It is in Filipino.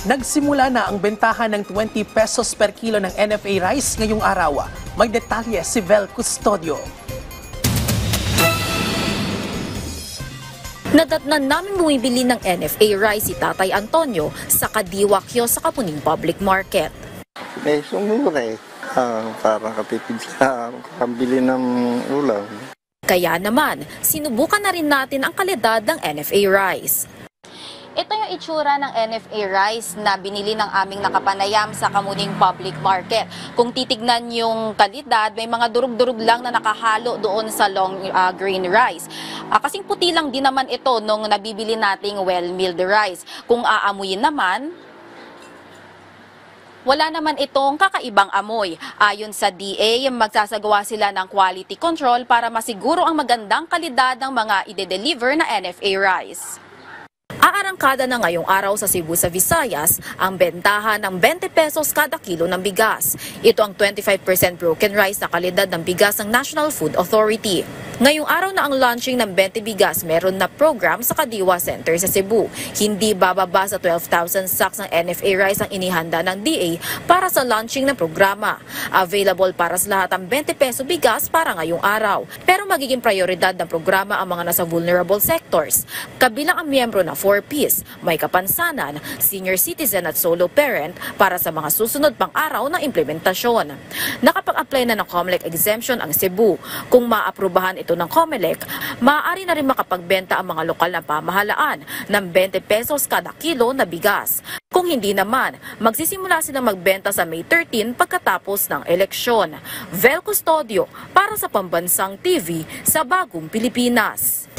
Nagsimula na ang bentahan ng 20 pesos per kilo ng NFA rice ngayong araw. May detalye si Vel Custodio. Nadatnan namin bumibili ng NFA rice si Tatay Antonio sa Kadiwa Kiosk sa Kapuning Public Market. Sumura para katipid sa pambili ng ulam. Kaya naman, sinubukan na rin natin ang kalidad ng NFA rice. Ito yung itsura ng NFA rice na binili ng aming nakapanayam sa Kamuning Public Market. Kung titignan yung kalidad, may mga durug-durug lang na nakahalo doon sa long grain rice. Kasing puti lang din naman ito nung nabibili nating well-milled rice. Kung aamuyin naman, wala naman itong kakaibang amoy. Ayon sa DA, magsasagawa sila ng quality control para masiguro ang magandang kalidad ng mga ide-deliver na NFA rice. Aarangkada na ngayong araw sa Cebu sa Visayas ang bentahan ng 20 pesos kada kilo ng bigas. Ito ang 25% broken rice na kalidad ng bigas ng National Food Authority. Ngayong araw na ang launching ng 20 bigas, meron na program sa Kadiwa Center sa Cebu. Hindi bababa sa 12,000 sacks ng NFA rice ang inihanda ng DA para sa launching ng programa. Available para sa lahat ang 20 peso bigas para ngayong araw. Pero magiging prioridad ng programa ang mga nasa vulnerable sectors. Kabilang ang miyembro na 4Ps, may kapansanan, senior citizen at solo parent para sa mga susunod pang araw ng implementasyon. Nakapag-apply na ng COMELEC exemption ang Cebu. Kung maaprubahan ito ng COMELEC, maaari na rin makapagbenta ang mga lokal na pamahalaan ng 20 pesos kada kilo na bigas. Kung hindi naman, magsisimula silang magbenta sa May 13 pagkatapos ng eleksyon. Vel Custodio para sa Pambansang TV sa Bagong Pilipinas.